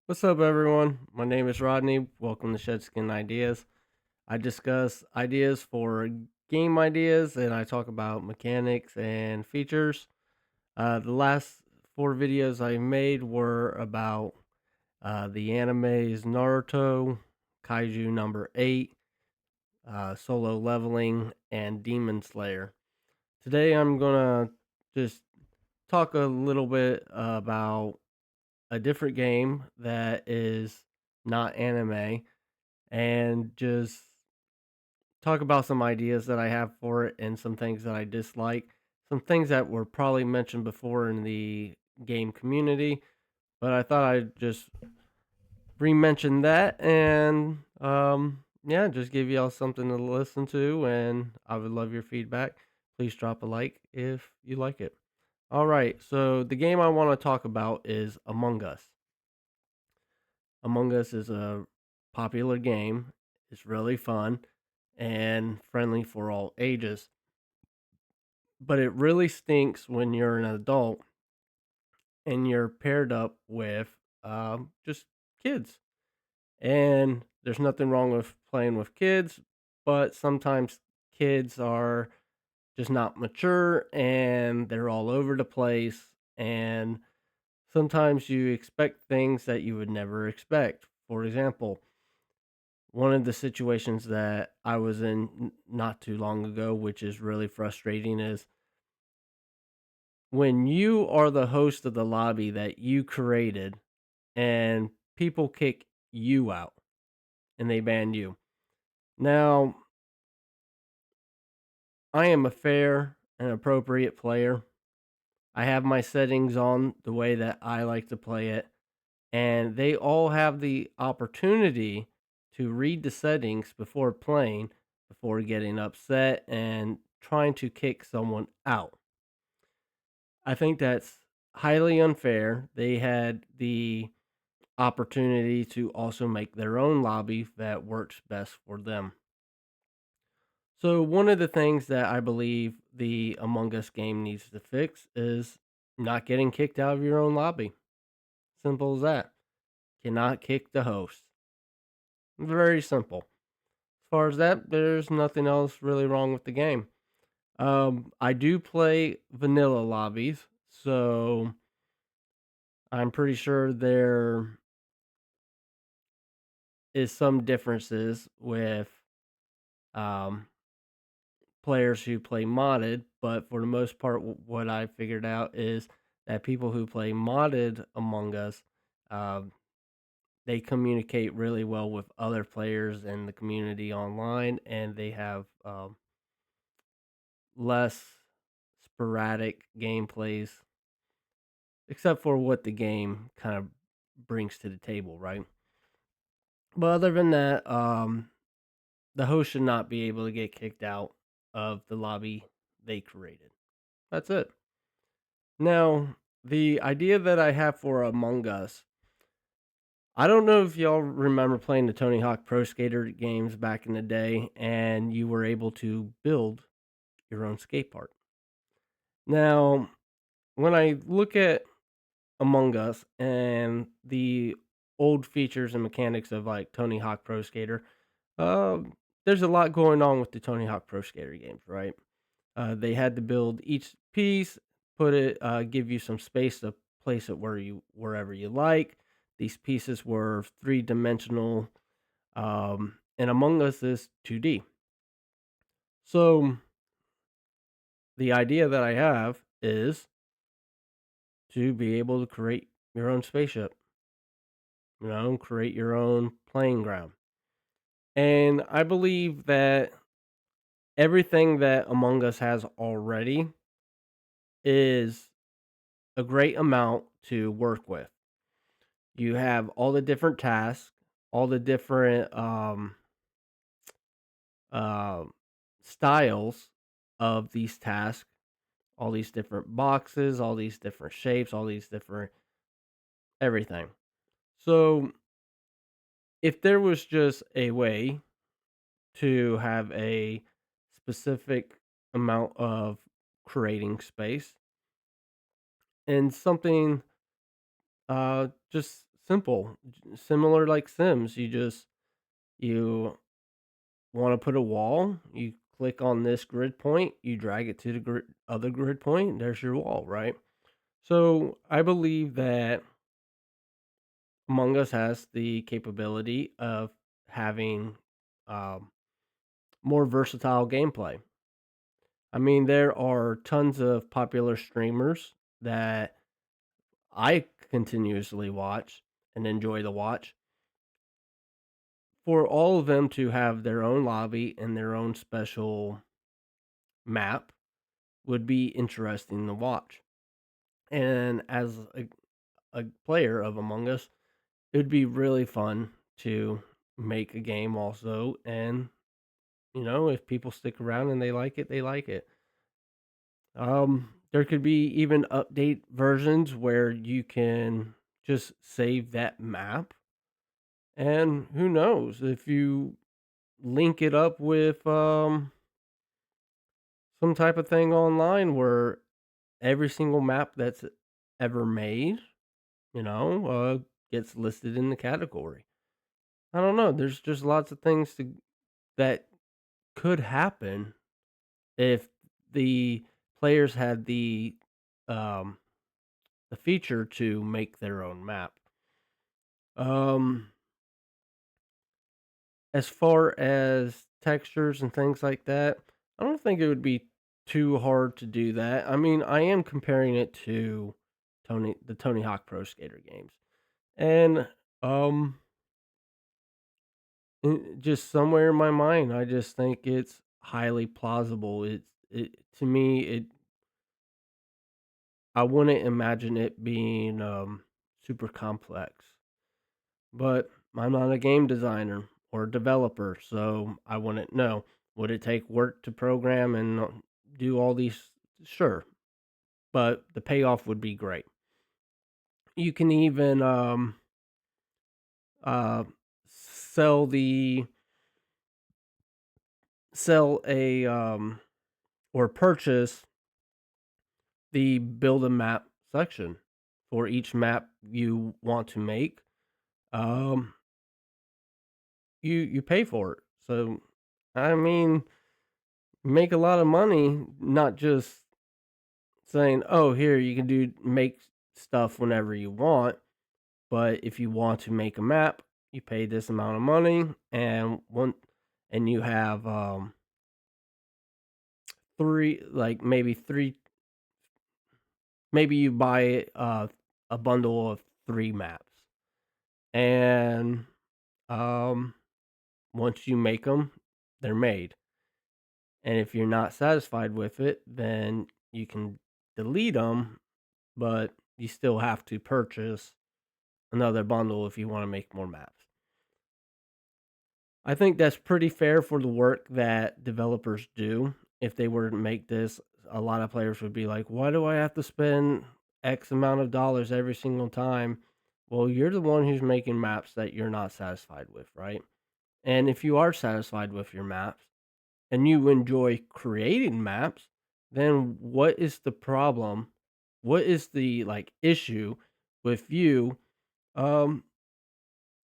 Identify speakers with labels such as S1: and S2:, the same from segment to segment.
S1: What's up, everyone? My name is Rodney. Welcome to Shedskin Ideas. I discuss ideas for game ideas and I talk about mechanics and features. The last four videos I made were about the animes Naruto, Kaiju number 8, Solo Leveling, and Demon Slayer. Today I'm going to just talk a little bit about a different game that is not anime and just talk about some ideas that I have for it and some things that I dislike. Some things that were probably mentioned before in the game community, but I thought I'd just re-mention that and yeah, just give y'all something to listen to, and I would love your feedback. Please drop a like if you like it. All right, so the game I want to talk about is Among Us. Among Us is a popular game. It's really fun and friendly for all ages. But it really stinks when you're an adult and you're paired up with just kids. And there's nothing wrong with playing with kids, but sometimes kids are just not mature and they're all over the place. And sometimes you expect things that you would never expect. For example, one of the situations that I was in not too long ago, which is really frustrating, is when you are the host of the lobby that you created and people kick you out and they ban you. Now, I am a fair and appropriate player. I have my settings on the way that I like to play it, and they all have the opportunity to read the settings before playing, before getting upset and trying to kick someone out. I think that's highly unfair. They had the opportunity to also make their own lobby that works best for them. So, one of the things that I believe the Among Us game needs to fix is not getting kicked out of your own lobby. Simple as that. Cannot kick the host. Very simple. As far as that, there's nothing else really wrong with the game. I do play vanilla lobbies, so I'm pretty sure there is some differences with um, players who play modded, but for the most part, what I figured out is that people who play modded Among Us, um, they communicate really well with other players in the community online, and they have less sporadic gameplays, except for what the game kind of brings to the table, right? But other than that, the host should not be able to get kicked out of the lobby they created. That's it. Now, the idea that I have for Among Us, I don't know if y'all remember playing the Tony Hawk Pro Skater games back in the day, and you were able to build your own skate park. Now, when I look at Among Us and the old features and mechanics of like Tony Hawk Pro Skater, there's a lot going on with the Tony Hawk Pro Skater games, right? They had to build each piece, give you some space to place it wherever you like. These pieces were 3 dimensional, and Among Us is 2D. So the idea that I have is to be able to create your own spaceship, create your own playing ground. And I believe that everything that Among Us has already is a great amount to work with. You have all the different tasks, all the different uh, styles of these tasks, all these different boxes, all these different shapes, all these different everything. So, if there was just a way to have a specific amount of creating space and something, just simple, similar like Sims. You want to put a wall, you click on this grid point, you drag it to the other grid point, there's your wall, right? So I believe that Among Us has the capability of having um, more versatile gameplay. I mean, there are tons of popular streamers that I continuously watch and enjoy to watch. For all of them to have their own lobby and their own special map would be interesting to watch. And as a player of Among Us, it would be really fun to make a game also. And, if people stick around and they like it, they like it. There could be even update versions where you can just save that map. And who knows if you link it up with some type of thing online where every single map that's ever made, you know, uh, gets listed in the category. I don't know. There's just lots of things that could happen if the players had um, the feature to make their own map. Um, as far as textures and things like that, I don't think it would be too hard to do that. I mean, I am comparing it to the Tony Hawk Pro Skater games, and um, just somewhere in my mind, I just think it's highly plausible. It to me, it I wouldn't imagine it being super complex. But I'm not a game designer or developer, so I wouldn't know. Would it take work to program and do all these? Sure, but the payoff would be great. You can even uh, sell the sell a or purchase the build a map section for each map you want to make. Um, you pay for it. So I mean, make a lot of money, not just saying, "Oh, here you can make stuff whenever you want." But if you want to make a map, you pay this amount of money, and you have three, like maybe you buy a bundle of 3 maps, and um, once you make them, they're made. And if you're not satisfied with it, then you can delete them, but you still have to purchase another bundle if you want to make more maps. I think that's pretty fair for the work that developers do. If they were to make this, a lot of players would be like, "Why do I have to spend X amount of dollars every single time?" Well, you're the one who's making maps that you're not satisfied with, right? And if you are satisfied with your maps and you enjoy creating maps, then what is the problem? What is the issue with you um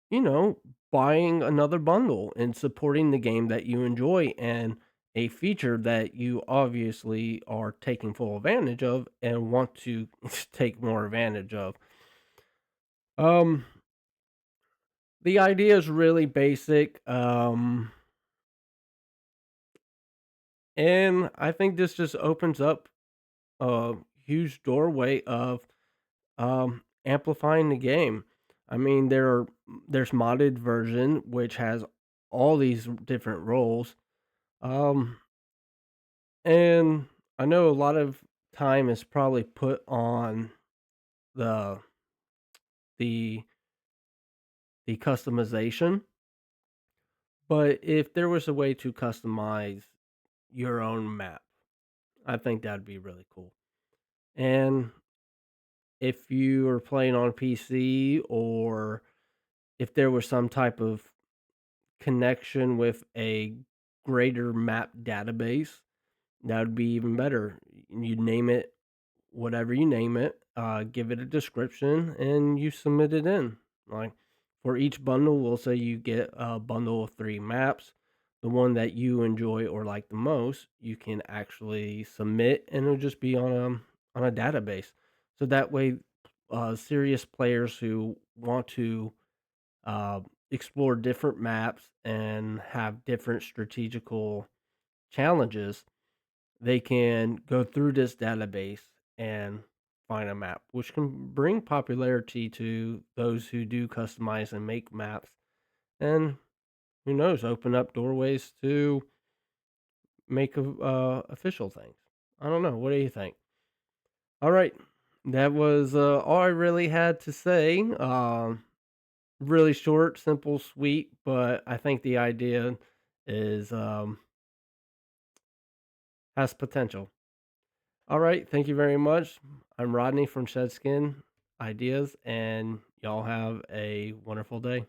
S1: you know, buying another bundle and supporting the game that you enjoy and a feature that you obviously are taking full advantage of and want to take more advantage of. Um, the idea is really basic, and I think this just opens up a huge doorway of amplifying the game. I mean, there's modded version which has all these different roles. Um, and I know a lot of time is probably put on the the the customization, but if there was a way to customize your own map, I think that'd be really cool. And if you are playing on PC or if there was some type of connection with a greater map database, that would be even better. You name it whatever you name it, give it a description, and you submit it in. Like for each bundle, we'll say you get a bundle of 3 maps. The one that you enjoy or like the most, you can actually submit, and it'll just be on a database. So that way, serious players who want to uh, explore different maps and have different strategical challenges, they can go through this database and find a map, which can bring popularity to those who do customize and make maps. And who knows, open up doorways to make official things. I don't know. What do you think? All right. That was all I really had to say. Really short, simple, sweet, but I think the idea is has potential. All right, thank you very much. I'm Rodney from Shedskin Ideas, and y'all have a wonderful day.